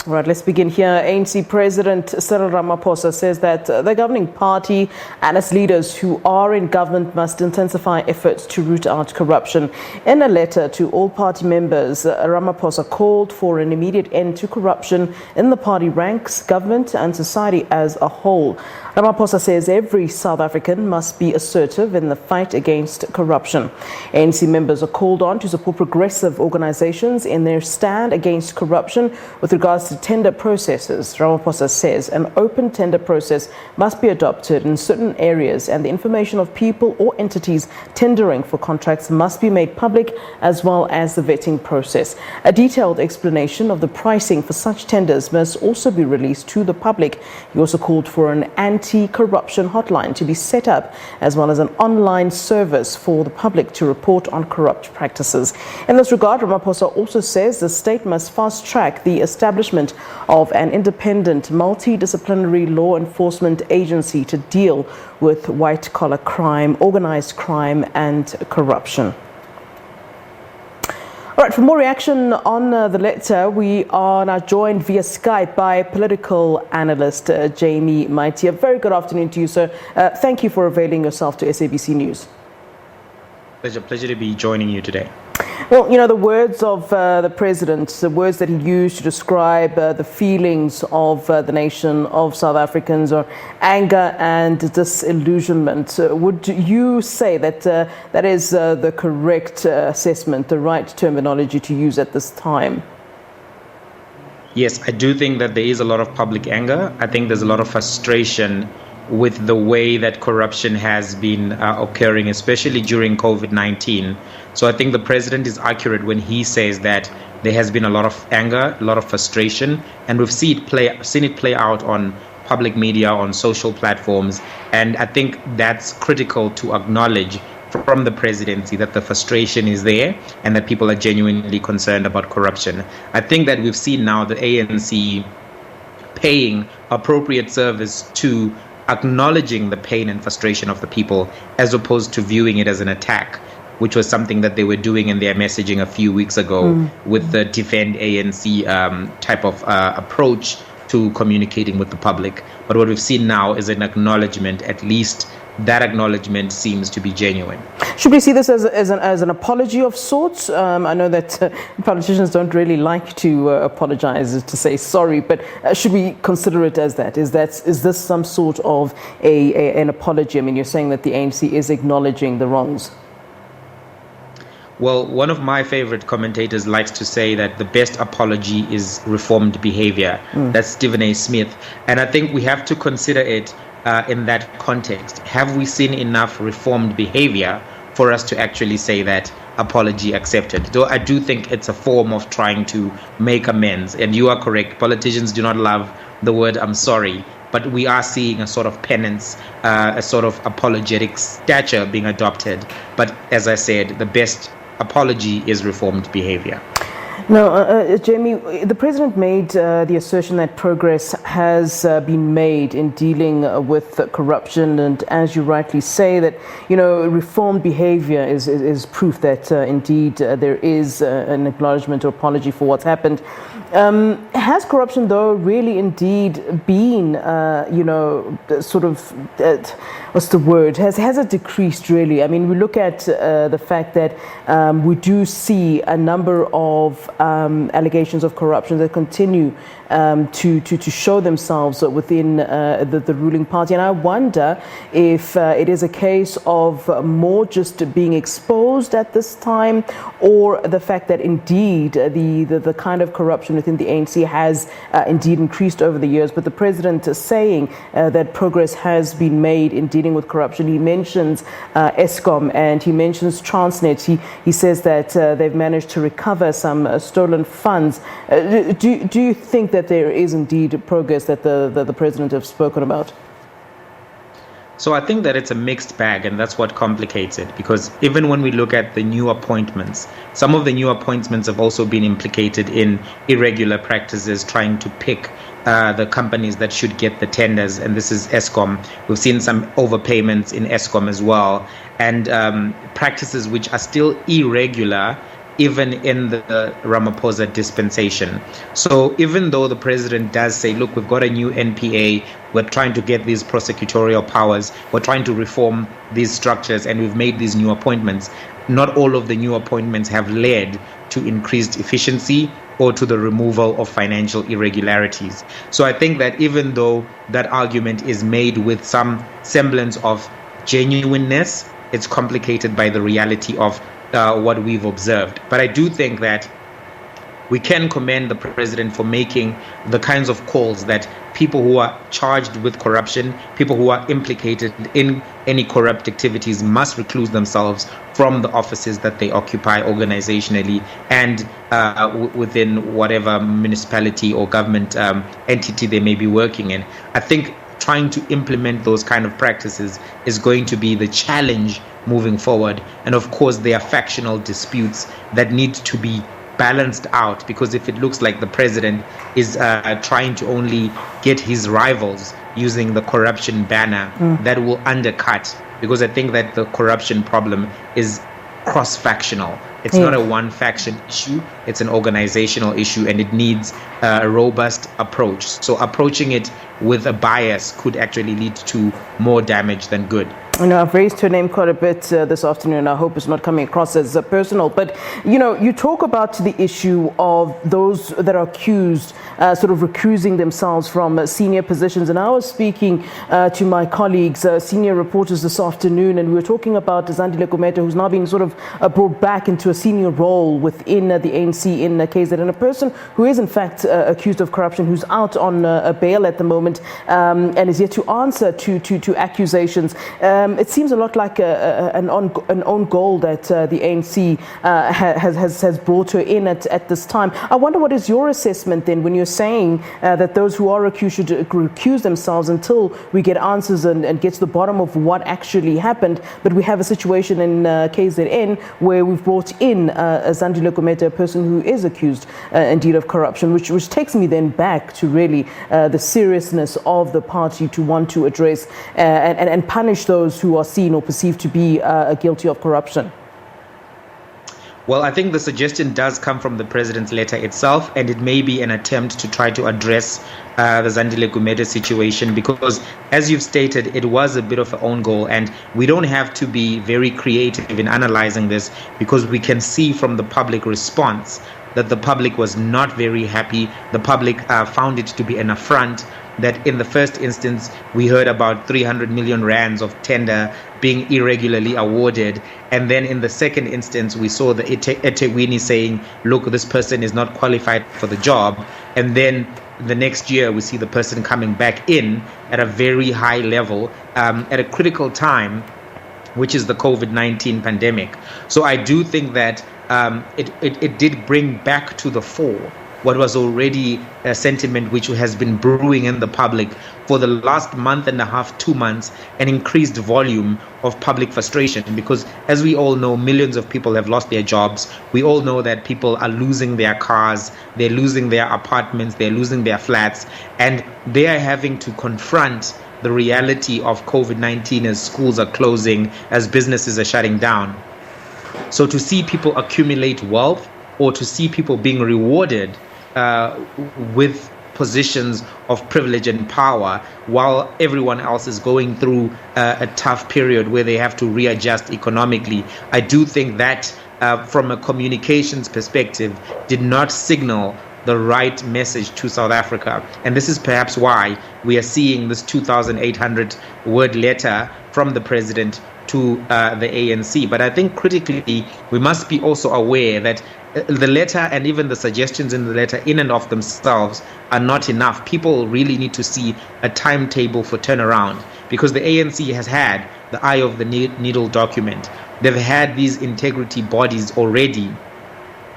Right, let's begin here. ANC President Cyril Ramaphosa says that the governing party and its leaders who are in government must intensify efforts to root out corruption. In a letter to all party members, Ramaphosa called for an immediate end to corruption in the party ranks, government and society as a whole. Ramaphosa says every South African must be assertive in the fight against corruption. ANC members are called on to support progressive organizations in their stand against corruption with regards to tender processes. Ramaphosa says an open tender process must be adopted in certain areas and the information of people or entities tendering for contracts must be made public as well as the vetting process. A detailed explanation of the pricing for such tenders must also be released to the public. He also called for an anti-corruption hotline to be set up as well as an online service for the public to report on corrupt practices. In this regard, Ramaphosa also says the state must fast-track the establishment of an independent multidisciplinary law enforcement agency to deal with white-collar crime, organized crime and corruption. All right, for more reaction on the letter, we are now joined via Skype by Political Analyst Jamie Mighti. A very good afternoon to you, sir. Thank you for availing yourself to SABC News. Pleasure to be joining you today. Well, you know, the words of the president, the words that he used to describe the feelings of the nation, of South Africans, are anger and disillusionment. Would you say that that is the correct assessment, the right terminology to use at this time? Yes, I do think that there is a lot of public anger. I think there's a lot of frustration with the way that corruption has been occurring, especially during COVID-19. So I think the president is accurate when he says that there has been a lot of anger, a lot of frustration, and we've seen it play out on public media, on social platforms. And I think that's critical to acknowledge from the presidency, that the frustration is there and that people are genuinely concerned about corruption. I think that we've seen now the ANC paying appropriate service to acknowledging the pain and frustration of the people as opposed to viewing it as an attack, which was something that they were doing in their messaging a few weeks ago with the Defend ANC type of approach to communicating with the public. But what we've seen now is an acknowledgement. At least that acknowledgement seems to be genuine. Should we see this as an apology of sorts? I know that politicians don't really like to apologize, to say sorry, but should we consider it as that? Is this some sort of an apology? I mean, you're saying that the ANC is acknowledging the wrongs. Well, one of my favorite commentators likes to say that the best apology is reformed behavior. That's Stephen A. Smith. And I think we have to consider it in that context. Have we seen enough reformed behavior for us to actually say that apology accepted? Though I do think it's a form of trying to make amends. And you are correct. Politicians do not love the word "I'm sorry." But we are seeing a sort of penance, a sort of apologetic stature being adopted. But as I said, the best apology is reformed behavior. No, Jamie, the president made the assertion that progress has been made in dealing with corruption, and as you rightly say, that, you know, reformed behavior is proof that indeed there is an acknowledgement or apology for what's happened. Has corruption, though, really indeed been, you know, sort of, what's the word? Has it decreased, really? I mean, we look at the fact that we do see a number of allegations of corruption that continue to show themselves within the ruling party. And I wonder if it is a case of more just being exposed at this time, or the fact that indeed the kind of corruption within the ANC has indeed increased over the years. But the president is saying that progress has been made in dealing with corruption. He mentions Eskom and he mentions Transnet. He says that they've managed to recover some stolen funds. Do you think that there is indeed progress that the president has spoken about? So I think that it's a mixed bag, and that's what complicates it, because even when we look at the new appointments, some of the new appointments have also been implicated in irregular practices, trying to pick the companies that should get the tenders, and this is Eskom. We've seen some overpayments in Eskom as well, and practices which are still irregular even in the Ramaphosa dispensation. So even though the president does say, look, we've got a new NPA, we're trying to get these prosecutorial powers, we're trying to reform these structures, and we've made these new appointments, not all of the new appointments have led to increased efficiency or to the removal of financial irregularities. So I think that even though that argument is made with some semblance of genuineness, it's complicated by the reality of what we've observed. But I do think that we can commend the president for making the kinds of calls that people who are charged with corruption, people who are implicated in any corrupt activities must recluse themselves from the offices that they occupy organizationally and within whatever municipality or government entity they may be working in. I think trying to implement those kind of practices is going to be the challenge moving forward. And of course, there are factional disputes that need to be balanced out, because if it looks like the president is trying to only get his rivals using the corruption banner, that will undercut, because I think that the corruption problem is cross-factional. It's not a one-faction issue, it's an organizational issue, and it needs a robust approach. So approaching it with a bias could actually lead to more damage than good. You know, I've raised her name quite a bit this afternoon. I hope it's not coming across as personal. But, you know, you talk about the issue of those that are accused sort of recusing themselves from senior positions. And I was speaking to my colleagues, senior reporters this afternoon, and we were talking about Antilegume, who's now been sort of brought back into a senior role within the ANC in KZN, and a person who is in fact accused of corruption, who's out on a bail at the moment and is yet to answer to accusations. It seems a lot like an own goal that the ANC has brought her in at this time. I wonder, what is your assessment then when you're saying that those who are accused should recuse themselves until we get answers and get to the bottom of what actually happened? But we have a situation in KZN where we've brought in Antilegume, a person who is accused indeed of corruption, which takes me then back to really the seriousness of the party to want to address and punish those who are seen or perceived to be guilty of corruption. Well, I think the suggestion does come from the president's letter itself, and it may be an attempt to try to address the Antilegume situation, because, as you've stated, it was a bit of an own goal, and we don't have to be very creative in analyzing this, because we can see from the public response that the public was not very happy. The public found it to be an affront that in the first instance we heard about 300 million rands of tender being irregularly awarded, and then in the second instance we saw the Antilegume saying, look, this person is not qualified for the job, and then the next year we see the person coming back in at a very high level at a critical time, which is the COVID-19 pandemic. So I do think that it did bring back to the fore what was already a sentiment which has been brewing in the public for the last month and a half, 2 months, an increased volume of public frustration. Because, as we all know, millions of people have lost their jobs. We all know that people are losing their cars, they're losing their apartments, they're losing their flats, and they are having to confront the reality of COVID-19 as schools are closing, as businesses are shutting down. So to see people accumulate wealth, or to see people being rewarded with positions of privilege and power while everyone else is going through a tough period where they have to readjust economically, I do think that from a communications perspective did not signal the right message to South Africa. And this is perhaps why we are seeing this 2,800 word letter from the president to the ANC. But I think critically, we must be also aware that the letter and even the suggestions in the letter in and of themselves are not enough. People really need to see a timetable for turnaround, because the ANC has had the eye of the needle document. They've had these integrity bodies already,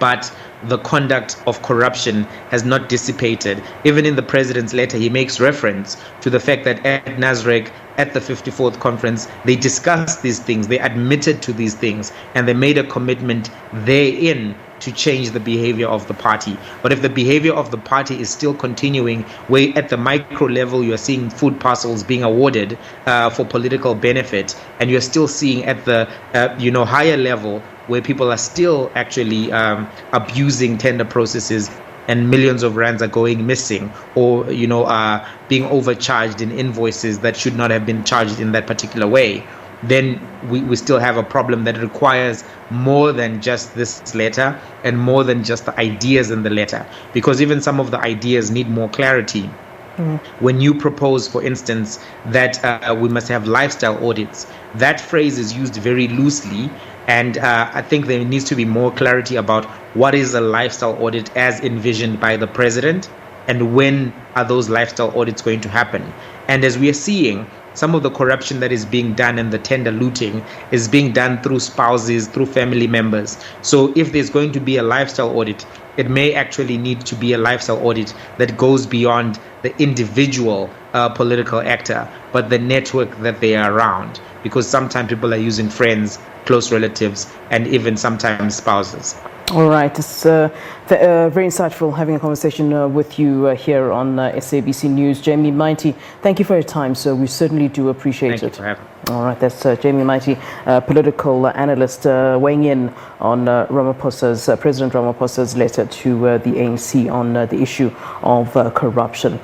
but the conduct of corruption has not dissipated. Even in the president's letter, he makes reference to the fact that at Nasrec, at the 54th conference, they discussed these things, they admitted to these things, and they made a commitment therein to change the behavior of the party. But if the behavior of the party is still continuing, where at the micro level you're seeing food parcels being awarded for political benefit, and you're still seeing at the higher level where people are still actually abusing tender processes, and millions of rands are going missing, or being overcharged in invoices that should not have been charged in that particular way, then we still have a problem that requires more than just this letter and more than just the ideas in the letter, because even some of the ideas need more clarity. When you propose, for instance, that we must have lifestyle audits, that phrase is used very loosely, and I think there needs to be more clarity about what is a lifestyle audit as envisioned by the president, and when are those lifestyle audits going to happen. And as we are seeing, some of the corruption that is being done and the tender looting is being done through spouses, through family members. So if there's going to be a lifestyle audit, it may actually need to be a lifestyle audit that goes beyond the individual political actor, but the network that they are around. Because sometimes people are using friends, close relatives, and even sometimes spouses. All right, it's very insightful having a conversation with you here on SABC News. Jamie Mighti, thank you for your time, sir. We certainly do appreciate it. Thank you for having me. All right, that's Jamie Mighti, political analyst, weighing in on President Ramaphosa's letter to the ANC on the issue of corruption.